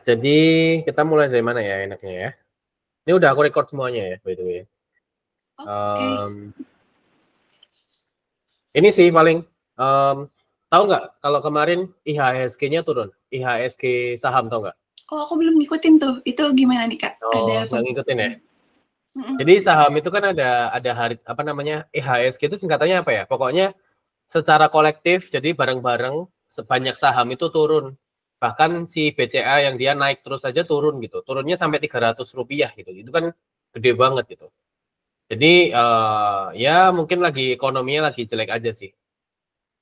Jadi kita mulai dari mana ya enaknya ya? Ini udah aku record semuanya ya, by the way. Oke. Mmm, ini sih paling, tahu nggak kalau kemarin IHSG-nya turun? IHSG saham tahu nggak? Oh, aku belum ngikutin tuh. Itu gimana nih, Kak? Ada Oh, nggak ngikutin ya? pembahasan? Mhm. Jadi saham itu kan ada hari apa namanya, IHSG itu singkatannya apa ya? Pokoknya secara kolektif jadi bareng-bareng sebanyak saham itu turun. Bahkan si BCA yang dia naik terus aja turun gitu, turunnya sampai Rp300 gitu, itu kan gede banget gitu. Jadi ya mungkin lagi ekonominya lagi jelek aja sih.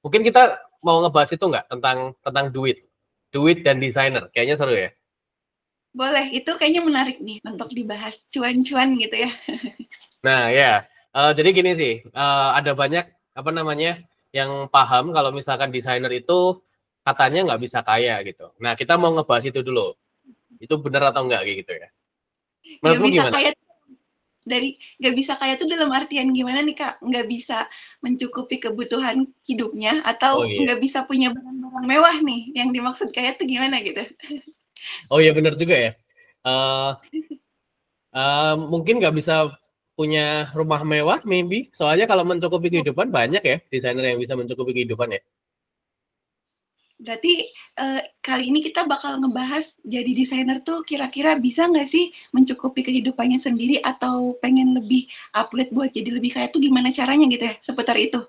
Mungkin kita mau ngebahas itu nggak tentang duit dan desainer, kayaknya seru ya. Boleh, itu kayaknya menarik nih untuk dibahas. Cuan-cuan gitu ya. Nah ya, jadi gini sih, ada banyak apa namanya yang paham kalau misalkan desainer itu katanya nggak bisa kaya gitu. Nah kita mau ngebahas itu dulu, itu benar atau enggak kayak gitu ya. Nggak Menurutmu bisa gimana? kaya nggak bisa kaya tuh dalam artian gimana nih, Kak? Nggak bisa mencukupi kebutuhan hidupnya atau Oh iya, nggak bisa punya barang-barang mewah nih? Yang dimaksud kaya tuh gimana gitu? oh iya benar juga ya. Eh, Mungkin nggak bisa punya rumah mewah, maybe. Soalnya kalau mencukupi kehidupan banyak ya desainer yang bisa mencukupi kehidupan ya. Berarti kali ini kita bakal ngebahas jadi desainer tuh kira-kira bisa nggak sih mencukupi kehidupannya sendiri atau pengen lebih upgrade buat jadi lebih kaya tuh gimana caranya gitu ya, seputar itu.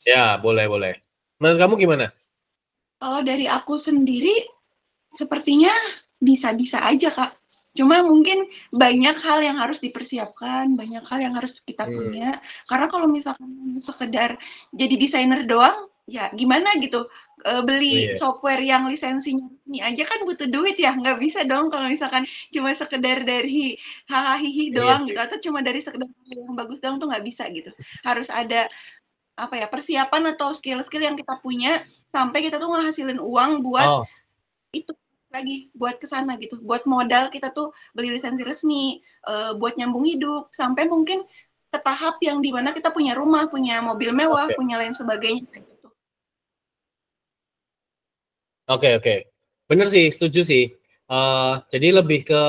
Ya, boleh boleh. Menurut kamu gimana? Kalau dari aku sendiri, sepertinya bisa-bisa aja, Kak. Cuma mungkin banyak hal yang harus dipersiapkan, banyak hal yang harus kita Hmm. punya. Karena kalau misalkan sekedar jadi desainer doang, ya gimana gitu. Oh Beli iya, software yang lisensinya ini aja kan butuh duit ya. Nggak bisa dong kalau misalkan cuma sekedar dari hahaha iya doang sih. gitu. Atau cuma dari sekedar yang bagus doang tuh nggak bisa gitu. Harus ada apa ya persiapan atau skill-skill yang kita punya sampai kita tuh ngehasilin uang buat Oh, itu lagi buat ke sana gitu, buat modal kita tuh beli lisensi resmi, buat nyambung hidup, sampai mungkin ke tahap yang dimana kita punya rumah, punya mobil mewah, oke. punya lain sebagainya kayak gitu. Oke, oke. Bener sih, setuju sih. Jadi lebih ke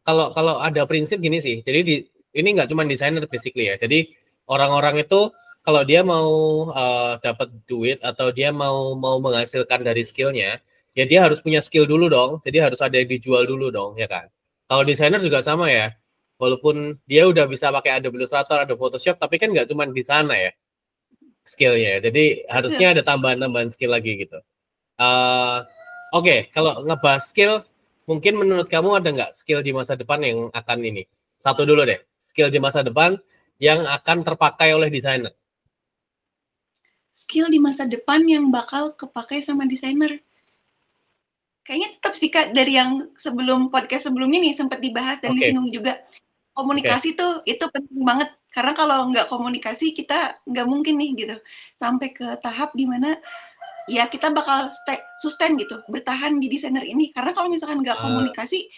kalau kalau ada prinsip gini sih. Jadi ini nggak cuma desainer basically ya. Jadi orang-orang itu kalau dia mau dapat duit atau dia mau menghasilkan dari skillnya, ya dia harus punya skill dulu dong. Jadi harus ada yang dijual dulu dong, ya kan? Kalau desainer juga sama ya. Walaupun dia udah bisa pakai Adobe Illustrator, Adobe Photoshop, tapi kan nggak cuma di sana ya skillnya. Jadi Betul. harusnya ada tambahan-tambahan skill lagi gitu. Eh, Oke, kalau ngebahas skill, mungkin menurut kamu ada nggak skill di masa depan yang akan ini? Satu dulu deh, skill di masa depan yang akan terpakai oleh desainer. Skill di masa depan yang bakal kepakai sama desainer. Kayaknya tetap sih Kak dari yang sebelum podcast sebelumnya nih sempat dibahas dan Oke, disinggung juga. oke. Komunikasi tuh itu penting banget karena kalau nggak komunikasi kita nggak mungkin nih gitu sampai ke tahap dimana ya kita bakal sustain gitu bertahan di desainer ini karena kalau misalkan nggak Ah, komunikasi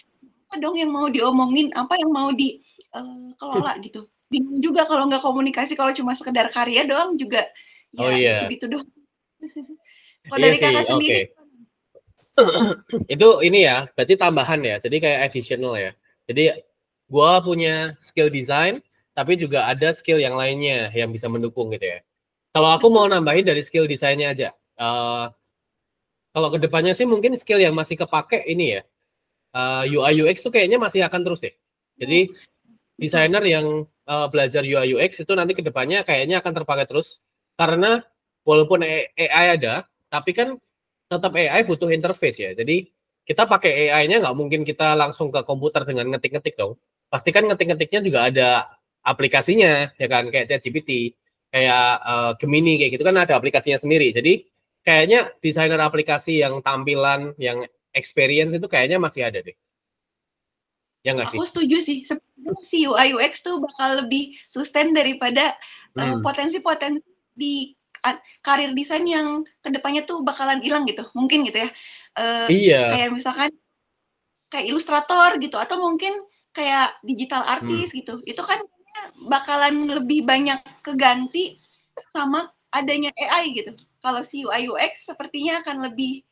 apa dong yang mau diomongin apa yang mau dikelola gitu bingung juga kalau nggak komunikasi kalau cuma sekedar karya doang juga oh ya iya, gitu-gitu doang. Kalau iya dari sih, kakak oke. sendiri Itu ini ya, berarti tambahan ya, jadi kayak additional ya. Jadi gua punya skill design, tapi juga ada skill yang lainnya yang bisa mendukung gitu ya. Kalau aku mau betul nambahin dari skill desainnya aja. Kalau kedepannya sih mungkin skill yang masih kepake ini ya, UI UX tuh kayaknya masih akan terus deh. Jadi betul desainer yang belajar UI UX itu nanti kedepannya kayaknya akan terpakai terus karena walaupun AI ada, tapi kan tetap AI butuh interface ya. Jadi kita pakai AI-nya nggak mungkin kita langsung ke komputer dengan ngetik-ngetik dong. Pasti kan ngetik-ngetiknya juga ada aplikasinya ya kan kayak ChatGPT, kayak Gemini kayak gitu kan ada aplikasinya sendiri. Jadi kayaknya desainer aplikasi yang tampilan yang experience itu kayaknya masih ada deh. Ya nggak aku sih? setuju sih sebenarnya si UI UX tuh bakal lebih sustain daripada Hmm. potensi-potensi di karir desain yang kedepannya tuh bakalan hilang gitu mungkin gitu ya Iya. kayak misalkan kayak ilustrator gitu atau mungkin kayak digital Hmm. artist gitu itu kan bakalan lebih banyak keganti sama adanya AI gitu kalau si UI UX sepertinya akan lebih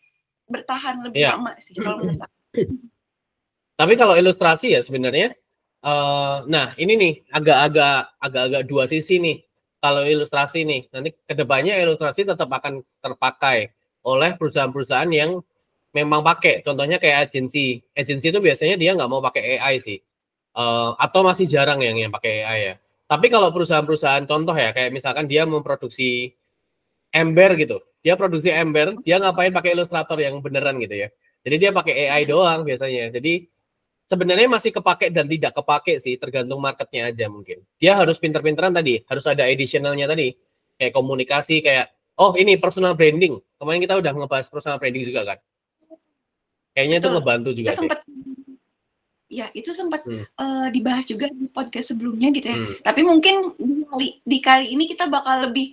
bertahan lebih lama sih kalau menurut aku. Tapi kalau ilustrasi ya sebenarnya, nah ini nih agak-agak dua sisi nih. Kalau ilustrasi nih, nanti kedepannya ilustrasi tetap akan terpakai oleh perusahaan-perusahaan yang memang pakai. Contohnya kayak agensi itu biasanya dia nggak mau pakai AI sih, atau masih jarang yang pakai AI ya. Tapi kalau perusahaan-perusahaan contoh ya, kayak misalkan dia memproduksi ember gitu, dia produksi ember, dia ngapain pakai ilustrator yang beneran gitu ya. Jadi dia pakai AI doang biasanya. Jadi sebenarnya masih kepake dan tidak kepake sih, tergantung marketnya aja mungkin. Dia harus pinter-pinteran tadi, harus ada additionalnya tadi, kayak komunikasi, kayak ini personal branding. Kemarin kita udah ngebahas personal branding juga kan. Kayaknya itu ngebantu juga sih. Ya, itu sempat dibahas juga di podcast sebelumnya gitu ya. Tapi mungkin di kali ini kita bakal lebih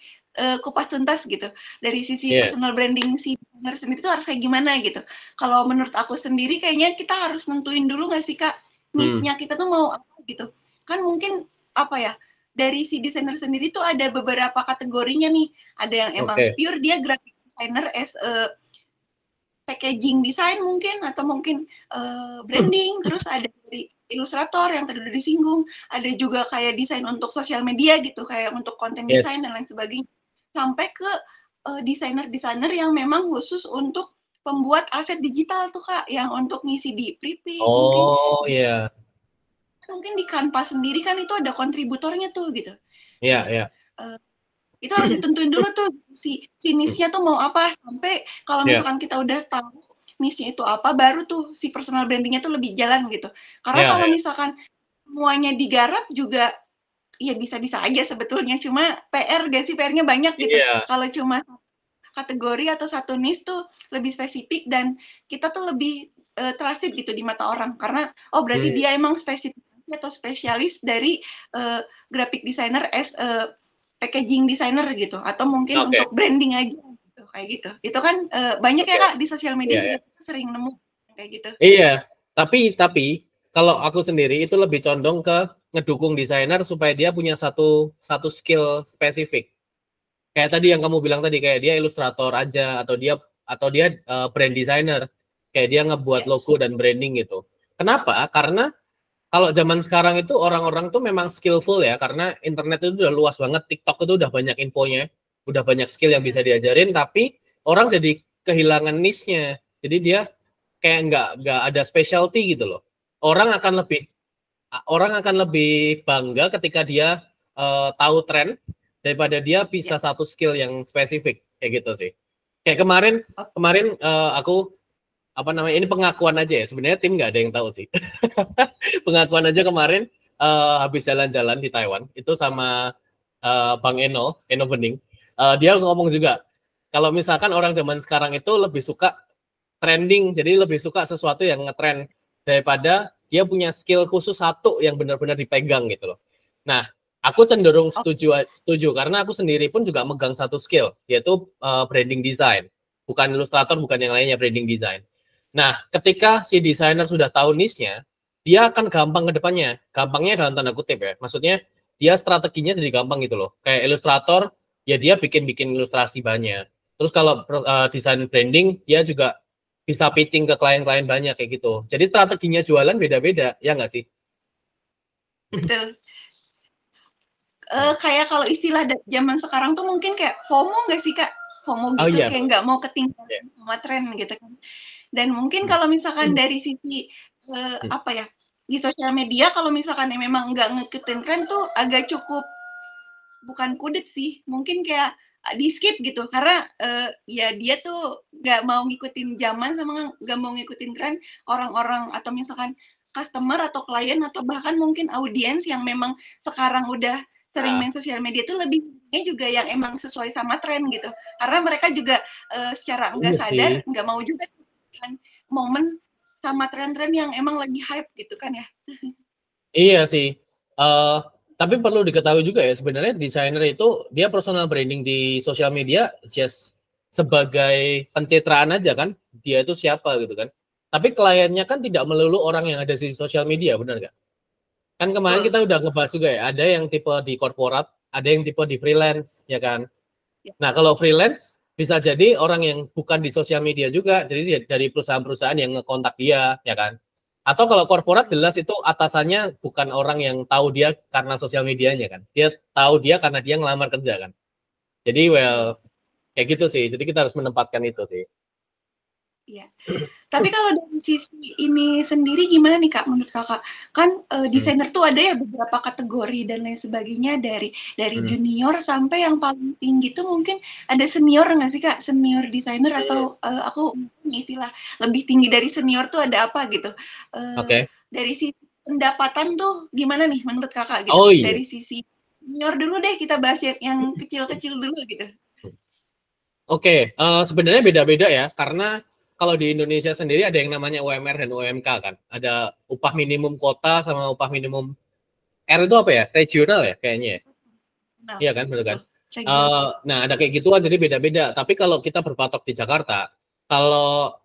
kupas tuntas gitu. Dari sisi personal branding si desainer sendiri itu harus kayak gimana gitu. Kalau menurut aku sendiri kayaknya kita harus nentuin dulu nggak sih Kak, niche-nya kita tuh mau apa gitu. Kan mungkin apa ya, dari si desainer sendiri tuh ada beberapa kategorinya nih. Ada yang emang pure dia graphic designer as packaging design mungkin, atau mungkin branding, terus ada dari ilustrator yang tadi udah disinggung, ada juga kayak desain untuk sosial media gitu, kayak untuk konten desain dan lain sebagainya, sampai ke desainer-desainer yang memang khusus untuk pembuat aset digital tuh Kak, yang untuk ngisi di prepay, mungkin di Canva sendiri kan itu ada kontributornya tuh gitu. Itu harus ditentuin dulu tuh si niche-nya tuh mau apa, sampai kalau misalkan kita udah tahu niche-nya itu apa, baru tuh si personal branding-nya tuh lebih jalan gitu. Karena kalau misalkan semuanya digarap juga ya bisa-bisa aja sebetulnya, cuma PR-nya banyak gitu. Kalau cuma kategori atau satu niche tuh lebih spesifik dan kita tuh lebih trusted gitu di mata orang, karena berarti dia emang spesifikasi atau spesialis dari graphic designer as packaging designer gitu, atau mungkin untuk branding aja gitu, kayak gitu. Itu kan banyak ya Kak di sosial media juga kita sering nemu kayak gitu. Iya, tapi kalau aku sendiri itu lebih condong ke ngedukung desainer supaya dia punya satu skill spesifik. Kayak tadi yang kamu bilang tadi, kayak dia ilustrator aja atau dia brand designer, kayak dia ngebuat logo dan branding gitu. Kenapa? Karena kalau zaman sekarang itu orang-orang tuh memang skillful ya, karena internet itu udah luas banget, TikTok itu udah banyak infonya, udah banyak skill yang bisa diajarin, tapi orang jadi kehilangan niche-nya. Jadi dia kayak nggak ada specialty gitu loh. Orang akan lebih bangga ketika dia tahu tren daripada dia bisa satu skill yang spesifik, kayak gitu sih. Kayak kemarin aku ini pengakuan aja ya, sebenarnya tim nggak ada yang tahu sih. Pengakuan aja kemarin habis jalan-jalan di Taiwan itu sama Bang Eno Bening, dia ngomong juga kalau misalkan orang zaman sekarang itu lebih suka trending, jadi lebih suka sesuatu yang ngetrend daripada dia punya skill khusus satu yang benar-benar dipegang gitu loh. Nah, aku cenderung setuju karena aku sendiri pun juga megang satu skill, yaitu branding design, bukan ilustrator, bukan yang lainnya, branding design. Nah, ketika si desainer sudah tahu niche-nya, dia akan gampang ke depannya. Gampangnya dalam tanda kutip ya. Maksudnya dia strateginya jadi gampang gitu loh. Kayak ilustrator, ya dia bikin ilustrasi banyak. Terus kalau desain branding, dia juga bisa pitching ke klien-klien banyak kayak gitu. Jadi strateginya jualan beda-beda, ya nggak sih? Betul. Kayak kalau istilah zaman sekarang tuh mungkin kayak FOMO nggak sih Kak? FOMO gitu, kayak nggak mau ketinggalan sama tren gitu kan. Dan mungkin kalau misalkan dari sisi apa ya, di sosial media kalau misalkan yang memang nggak ngikutin tren tuh agak cukup bukan kudet sih, mungkin kayak di skip gitu, karena ya dia tuh nggak mau ngikutin zaman sama nggak mau ngikutin tren orang-orang, atau misalkan customer atau klien atau bahkan mungkin audiens yang memang sekarang udah sering main sosial media itu lebihnya juga yang emang sesuai sama tren gitu, karena mereka juga secara nggak sadar nggak mau juga kan momen sama tren-tren yang emang lagi hype gitu kan ya. Iya sih, tapi perlu diketahui juga ya, sebenarnya desainer itu dia personal branding di sosial media just sebagai pencitraan aja kan, dia itu siapa gitu kan. Tapi kliennya kan tidak melulu orang yang ada di sosial media, benar nggak? Kan kemarin kita udah ngebahas juga ya, ada yang tipe di korporat, ada yang tipe di freelance, ya kan. Nah kalau freelance bisa jadi orang yang bukan di sosial media juga, jadi dari perusahaan-perusahaan yang ngekontak dia, ya kan? Atau kalau korporat jelas itu atasannya bukan orang yang tahu dia karena sosial medianya kan, dia tahu dia karena dia ngelamar kerja kan. Jadi kayak gitu sih. Jadi kita harus menempatkan itu sih. Iya. Tapi kalau dari sisi ini sendiri gimana nih Kak menurut Kakak? Kan desainer tuh ada ya beberapa kategori dan lain sebagainya dari junior sampai yang paling tinggi tuh mungkin ada senior nggak sih Kak? Senior desainer atau aku istilah lebih tinggi dari senior tuh ada apa gitu? Oke. Dari sisi pendapatan tuh gimana nih menurut Kakak gitu? Oh iya. Dari sisi senior dulu deh kita bahas yang kecil-kecil dulu gitu. Oke, sebenarnya beda-beda ya, karena kalau di Indonesia sendiri ada yang namanya UMR dan UMK kan. Ada upah minimum kota sama upah minimum R itu apa ya? Regional ya kayaknya ya. Nah, Iya kan, betul kan? regional. Nah, ada kayak gituan jadi beda-beda. Tapi kalau kita berpatok di Jakarta, kalau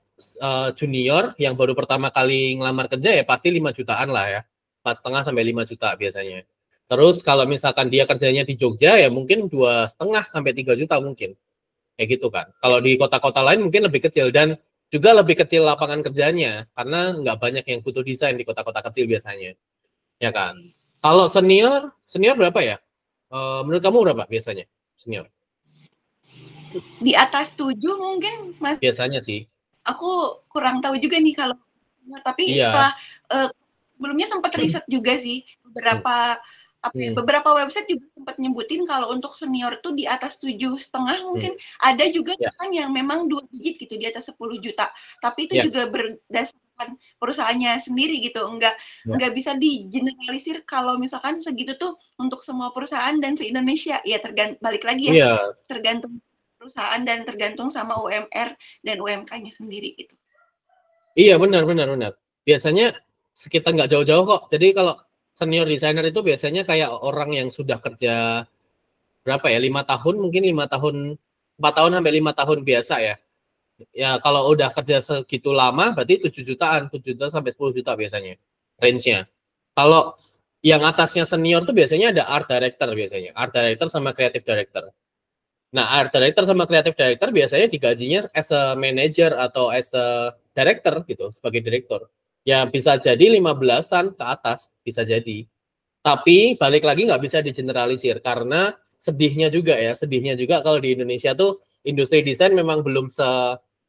junior yang baru pertama kali ngelamar kerja ya pasti 5 jutaan lah ya. 4,5 sampai 5 juta biasanya. Terus kalau misalkan dia kerjanya di Jogja ya mungkin 2,5 sampai 3 juta mungkin. Kayak gitu kan. Kalau di kota-kota lain mungkin lebih kecil dan juga lebih kecil lapangan kerjanya karena nggak banyak yang butuh desain di kota-kota kecil biasanya, ya kan. Kalau senior berapa ya? Menurut kamu berapa biasanya senior? Di atas 7 mungkin Mas. Biasanya sih. Aku kurang tahu juga nih kalau tapi Iya. setelah sebelumnya sempat riset juga sih beberapa beberapa website juga sempat nyebutin kalau untuk senior tuh di atas 7,5 mungkin ada juga kan yang memang 2 digit gitu di atas 10 juta. Tapi itu juga berdasarkan perusahaannya sendiri gitu. Enggak bisa digeneralisir kalau misalkan segitu tuh untuk semua perusahaan dan se-Indonesia. Ya balik lagi ya. Tergantung perusahaan dan tergantung sama UMR dan UMK-nya sendiri gitu. Iya benar. Biasanya sekitar nggak jauh-jauh kok. Jadi kalau senior designer itu biasanya kayak orang yang sudah kerja berapa ya 5 tahun mungkin 5 tahun 4 tahun sampai 5 tahun biasa ya. Ya kalau udah kerja segitu lama berarti 7 jutaan, 7 juta sampai 10 juta biasanya range-nya. Kalau yang atasnya senior tuh biasanya ada art director biasanya. Art director sama creative director. Nah, art director sama creative director biasanya digajinya as a manager atau as a director gitu, sebagai direktur. Ya bisa jadi 15-an ke atas, bisa jadi. Tapi balik lagi nggak bisa digeneralisir karena sedihnya juga kalau di Indonesia tuh industri desain memang belum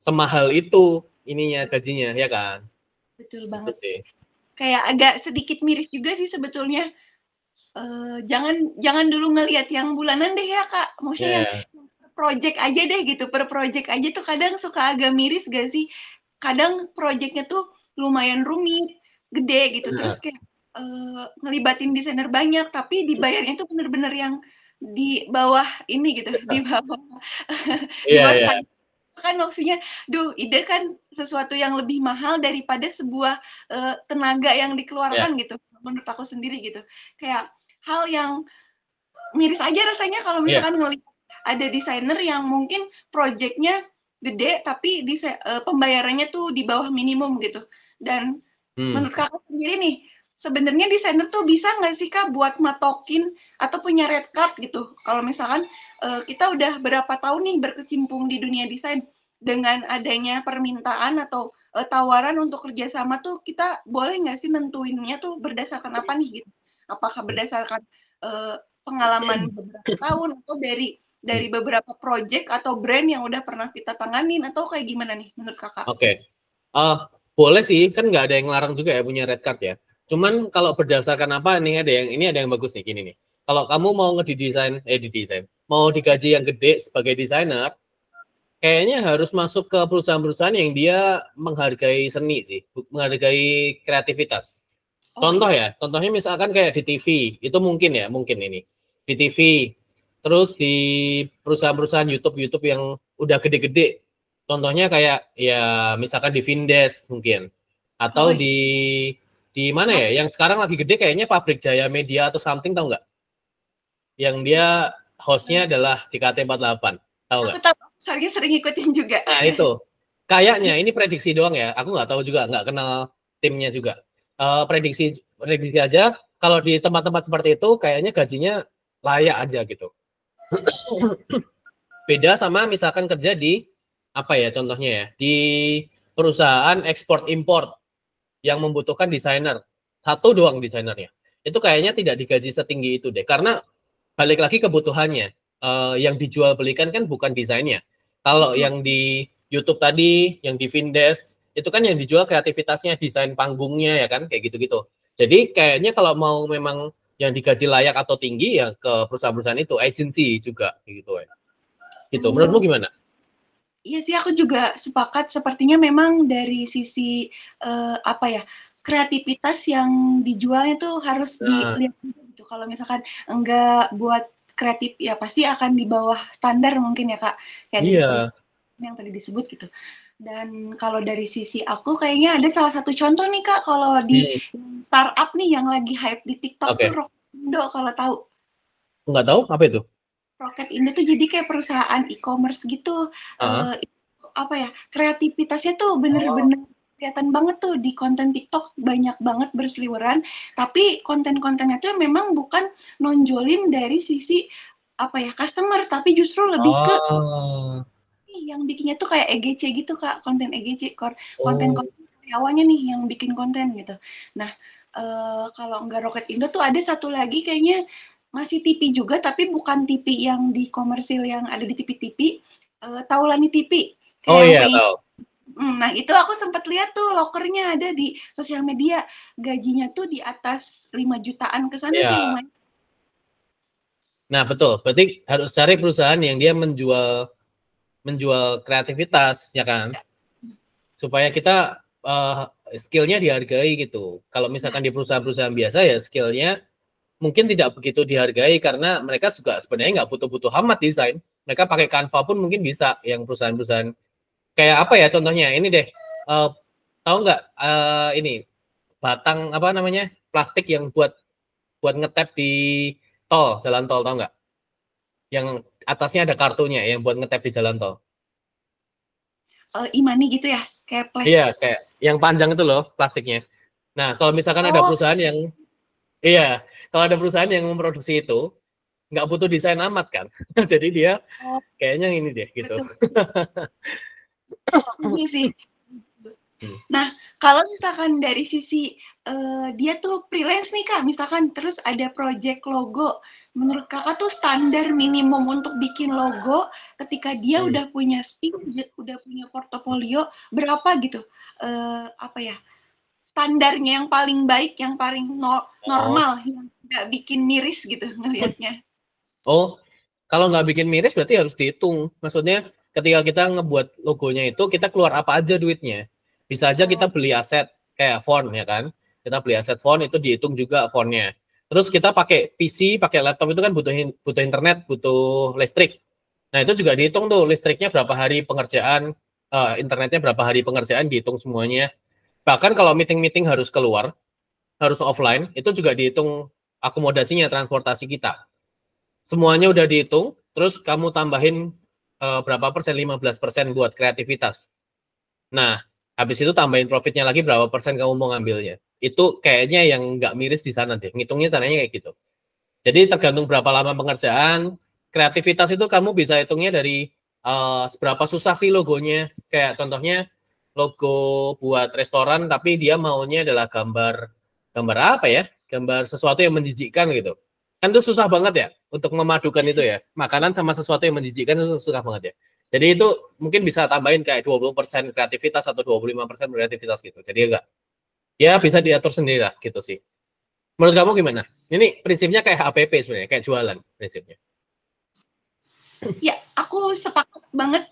semahal itu ininya gajinya, ya kan? Betul banget. Sih. Kayak agak sedikit miris juga sih sebetulnya. Jangan dulu ngelihat yang bulanan deh ya Kak. Maksudnya yang project aja deh gitu. Per project aja tuh kadang suka agak miris gak sih? Kadang projectnya tuh lumayan rumit, gede gitu. Terus kayak ngelibatin desainer banyak, tapi dibayarnya tuh bener-bener yang di bawah ini gitu, di bawah standar. Kan maksudnya, ide kan sesuatu yang lebih mahal daripada sebuah tenaga yang dikeluarkan gitu, menurut aku sendiri gitu. Kayak hal yang miris aja rasanya kalau misalkan ngelihat ada desainer yang mungkin projectnya gede tapi pembayarannya tuh di bawah minimum gitu. Dan menurut Kakak sendiri nih, sebenarnya desainer tuh bisa nggak sih Kak buat matokin atau punya red card gitu? Kalau misalkan kita udah berapa tahun nih berkecimpung di dunia desain, dengan adanya permintaan atau tawaran untuk kerjasama tuh kita boleh nggak sih nentuinnya tuh berdasarkan apa nih gitu? Apakah berdasarkan pengalaman beberapa tahun atau dari beberapa project atau brand yang udah pernah kita tanganin atau kayak gimana nih menurut Kakak? Oke. Boleh sih, kan nggak ada yang larang juga ya punya red card ya. Cuman kalau berdasarkan apa nih ada yang bagus nih gini nih. Kalau kamu mau didesain, mau digaji yang gede sebagai desainer, kayaknya harus masuk ke perusahaan-perusahaan yang dia menghargai seni sih, menghargai kreativitas. Contohnya misalkan kayak di TV, itu mungkin ini. Di TV, terus di perusahaan-perusahaan YouTube yang udah gede-gede. Contohnya kayak ya misalkan di Vindes mungkin. Atau di mana ya? Yang sekarang lagi gede kayaknya Pabrik Jaya Media atau something, tahu nggak? Yang dia hostnya adalah JKT48. Tahu nggak? Aku tahu, soalnya sering ikutin juga. Nah itu, kayaknya ini prediksi doang ya. Aku nggak tahu juga, nggak kenal timnya juga. Prediksi aja. Kalau di tempat-tempat seperti itu, kayaknya gajinya layak aja gitu. Beda sama misalkan kerja di apa ya contohnya ya, di perusahaan ekspor import yang membutuhkan desainer. Satu doang desainernya. Itu kayaknya tidak digaji setinggi itu deh. Karena balik lagi kebutuhannya. Yang dijual belikan kan bukan desainnya. Kalau Betul. yang di YouTube tadi, yang di Vindes, itu kan yang dijual kreativitasnya, desain panggungnya ya kan, kayak gitu-gitu. Jadi kayaknya kalau mau memang yang digaji layak atau tinggi ya ke perusahaan-perusahaan itu, agency juga gitu ya. Gitu. Menurutmu gimana? Iya sih, aku juga sepakat. Sepertinya memang dari sisi apa ya, kreativitas yang dijualnya tuh harus Nah, dilihat gitu. Kalau misalkan enggak buat kreatif, ya pasti akan di bawah standar mungkin ya Kak, kayak dari iya. perusahaan yang tadi disebut gitu. Dan kalau dari sisi aku kayaknya ada salah satu contoh nih Kak, kalau di Hmm, startup nih yang lagi hype di TikTok tuh oke. Rocketindo kalau tahu. Nggak tahu apa itu? Rocketindo tuh jadi kayak perusahaan e-commerce gitu. Ah. Apa ya, kreativitasnya tuh Oh. bener-bener kelihatan banget tuh di konten TikTok, banyak banget berseliweran, tapi konten-kontennya tuh memang bukan nonjolin dari sisi apa ya, customer, tapi justru lebih ke Oh. yang bikinnya tuh kayak EGC gitu Kak, konten EGC, Oh. konten-konten karyawannya nih yang bikin konten gitu. Nah, kalau nggak Rocketindo tuh ada satu lagi kayaknya masih TV juga, tapi bukan TV yang di komersil yang ada di TV-TV, Taulani TV, kayak Oh yang iya penyanyi. tahu. Nah itu aku sempat lihat tuh lokernya ada di sosial media, gajinya tuh di atas 5 jutaan ke sana sih Iya. lumayan. Nah, betul. Berarti harus cari perusahaan yang dia menjual menjual kreativitas, ya kan? Supaya kita skillnya dihargai gitu. Kalau Nah, misalkan di perusahaan-perusahaan biasa ya skillnya mungkin tidak begitu dihargai karena mereka juga sebenarnya nggak butuh-butuh amat desain. Mereka pakai Canva pun mungkin bisa yang perusahaan-perusahaan kayak apa ya contohnya ini deh. Tahu nggak ini batang apa namanya plastik yang buat buat ngetap di tol jalan tol tahu nggak? Yang atasnya ada kartunya yang buat ngetap di jalan tol. e-money gitu ya, kayak Iya, flash. kayak yang panjang itu loh plastiknya. Nah, kalau misalkan ada Oh, perusahaan yang iya, kalau ada perusahaan yang memproduksi itu nggak butuh desain amat kan. Jadi dia oh kayaknya ini deh gitu. betul, setuju sih. Hmm. Nah, kalau misalkan dari sisi, dia tuh freelance nih, Kak, misalkan terus ada project logo, menurut Kakak tuh standar minimum untuk bikin logo ketika dia Hmm. udah punya skill, dia udah punya portofolio, berapa gitu? Apa ya, standarnya yang paling baik, yang paling Oh, normal, yang nggak bikin miris gitu ngelihatnya? oh, kalau nggak bikin miris berarti harus dihitung. Maksudnya ketika kita ngebuat logonya itu kita keluar apa aja duitnya. Bisa aja kita Oh, beli aset kayak font ya kan. Kita beli aset font itu dihitung juga fontnya. Terus kita pakai PC, pakai laptop itu kan butuh butuh internet, butuh listrik. Nah itu juga dihitung tuh listriknya berapa hari pengerjaan, internetnya berapa hari pengerjaan dihitung semuanya. Bahkan kalau meeting-meeting harus keluar, harus offline, itu juga dihitung akomodasinya, transportasi kita. Semuanya udah dihitung, terus kamu tambahin berapa persen, 15% buat kreativitas. Nah, habis itu tambahin profitnya lagi berapa persen kamu mau ngambilnya. Itu kayaknya yang nggak miris di sana deh. Ngitungnya caranya kayak gitu. Jadi tergantung berapa lama pengerjaan. Kreativitas itu kamu bisa hitungnya dari seberapa susah sih logonya. Kayak contohnya logo buat restoran, tapi dia maunya adalah gambar gambar apa ya? Gambar sesuatu yang menjijikkan gitu. Kan itu susah banget ya untuk memadukan itu ya. Makanan sama sesuatu yang menjijikkan itu susah banget ya. Jadi itu mungkin bisa tambahin kayak 20% kreativitas atau 25% kreativitas gitu. Jadi enggak, ya bisa diatur sendiri lah gitu sih. Menurut kamu gimana? Ini prinsipnya kayak HPP sebenarnya, kayak jualan prinsipnya. ya, aku sepakat banget,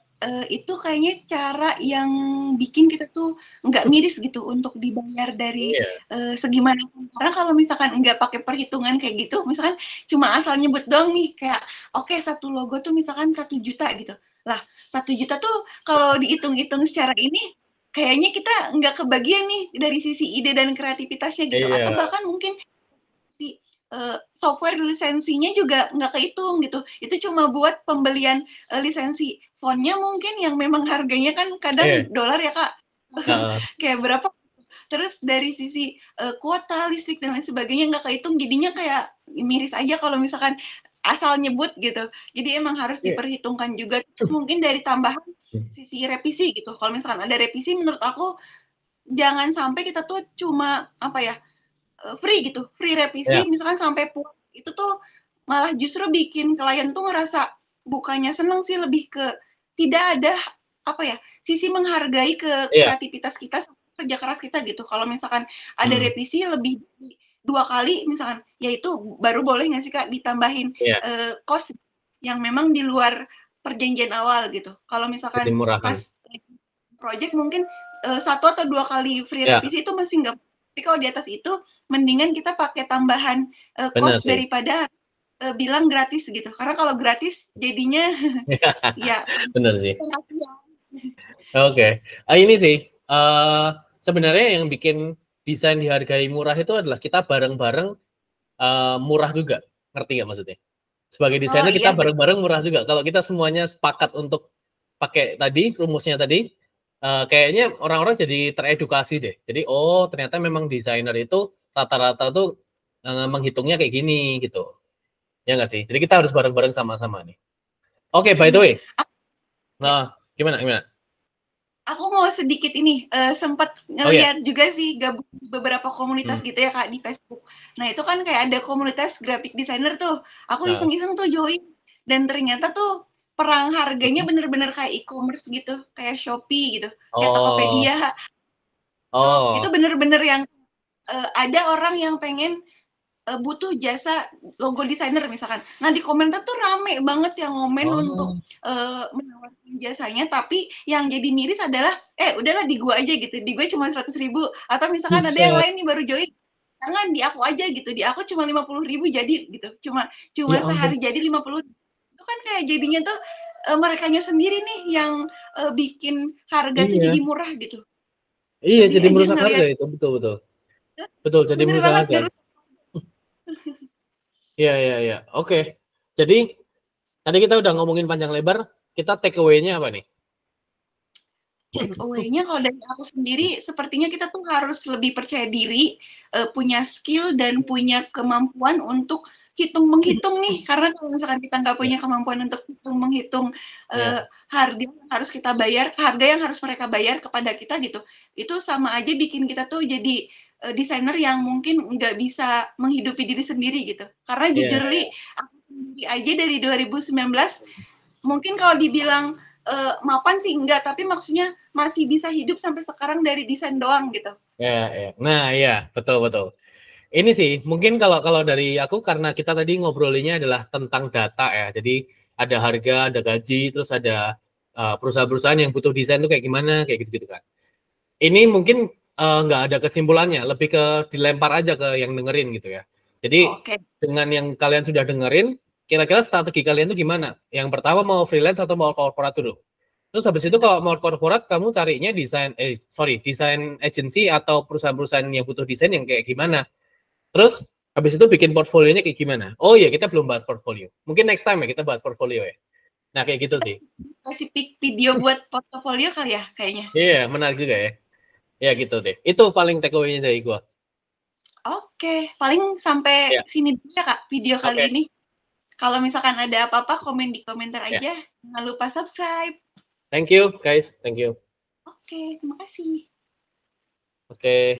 itu kayaknya cara yang bikin kita tuh nggak miris gitu untuk dibayar dari, Iya, segi manapun. Karena kalau misalkan nggak pakai perhitungan kayak gitu, misalkan cuma asal nyebut doang nih, kayak, oke satu logo tuh misalkan 1 juta gitu. Lah, 1 juta tuh kalau dihitung-hitung secara ini, kayaknya kita nggak kebagian nih dari sisi ide dan kreativitasnya gitu, atau iya, bahkan mungkin si, software lisensinya juga nggak kehitung gitu. Itu cuma buat pembelian, lisensi font-nya mungkin yang memang harganya kan iya, kadang dolar ya, Kak. heeh, Kayak berapa, terus dari sisi, kuota listrik dan lain sebagainya nggak kehitung, jadinya kayak miris aja kalau misalkan asal nyebut gitu. Jadi emang harus diperhitungkan juga. Mungkin dari tambahan sisi revisi gitu. Kalau misalkan ada revisi, menurut aku jangan sampai kita tuh cuma apa ya, free gitu, free revisi misalkan sampai puas. Itu tuh malah justru bikin klien tuh ngerasa bukannya seneng sih, lebih ke tidak ada apa ya, sisi menghargai ke kreativitas kita, kerja keras kita gitu. Kalau misalkan ada revisi lebih 2 kali misalkan, ya itu baru boleh nggak sih Kak ditambahin cost yang memang di luar perjanjian awal gitu. Kalau misalkan pas project mungkin 1 atau 2 kali free revisi itu masih nggak, tapi kalau di atas itu mendingan kita pakai tambahan cost daripada bilang gratis gitu. Karena kalau gratis jadinya ya bener sih. Oke. Ini sih sebenarnya yang bikin desain dihargai murah itu adalah kita bareng-bareng murah juga. Ngerti nggak maksudnya? Sebagai desainer kita bareng-bareng murah juga. Kalau kita semuanya sepakat untuk pakai tadi rumusnya tadi, kayaknya orang-orang jadi teredukasi deh. Jadi oh ternyata memang desainer itu rata-rata tuh menghitungnya kayak gini gitu. Ya nggak sih? Jadi kita harus bareng-bareng sama-sama nih. Oke, by the way. Nah, gimana? Aku mau sedikit ini, sempat ngeliat juga sih gabung beberapa komunitas gitu ya Kak di Facebook. Nah itu kan kayak ada komunitas graphic designer tuh, aku iseng-iseng tuh join, dan ternyata tuh perang harganya bener-bener kayak e-commerce gitu, kayak Shopee gitu, kayak Tokopedia. Itu bener-bener yang ada orang yang pengen butuh jasa logo desainer misalkan. Nah di komentar tuh rame banget yang ngomen untuk menawarkan jasanya, tapi yang jadi miris adalah udahlah di gua aja gitu, di gue cuma 100.000, atau misalkan ada yang lain nih baru join, jangan di aku aja gitu, di aku cuma 50.000 jadi gitu, cuma sehari jadi 50. Itu kan kayak jadinya tuh merekanya sendiri nih yang bikin harga tuh jadi murah gitu. Iya, jadi merusak harga itu, betul. Betul, jadi merusak harga. Iya. Oke. Jadi tadi kita udah ngomongin panjang lebar, kita take away-nya apa nih? Take away-nya kalau dari aku sendiri, sepertinya kita tuh harus lebih percaya diri, punya skill dan punya kemampuan untuk menghitung nih. Karena kalau misalkan kita nggak punya kemampuan untuk menghitung harga yang harus kita bayar, harga yang harus mereka bayar kepada kita gitu, itu sama aja bikin kita tuh jadi desainer yang mungkin nggak bisa menghidupi diri sendiri gitu. Karena jujur Li, aku sendiri aja dari 2019, mungkin kalau dibilang mapan sih enggak, tapi maksudnya masih bisa hidup sampai sekarang dari desain doang gitu. Ya. Nah, iya, betul. Ini sih, mungkin kalau dari aku, karena kita tadi ngobrolinnya adalah tentang data ya. Jadi ada harga, ada gaji, terus ada perusahaan-perusahaan yang butuh desain tuh kayak gimana, kayak gitu-gitu kan. Ini mungkin nggak ada kesimpulannya, lebih ke dilempar aja ke yang dengerin gitu ya. Jadi dengan yang kalian sudah dengerin, kira-kira strategi kalian tuh gimana? Yang pertama mau freelance atau mau korporat dulu? Terus habis itu kalau mau korporat, kamu carinya desain agency atau perusahaan-perusahaan yang butuh desain yang kayak gimana? Terus habis itu bikin portfolionya kayak gimana? Oh iya, kita belum bahas portfolio. Mungkin next time ya kita bahas portfolio ya. Nah kayak gitu sih. Spesifik video buat portfolio kali ya kayaknya. Iya, menarik juga ya. Ya gitu deh. Itu paling take away-nya dari gua. Oke, paling sampai sini dulu ya Kak video kali ini. Kalau misalkan ada apa-apa, komen di komentar aja. Jangan lupa subscribe. Thank you guys, thank you. Oke, terima kasih. Oke.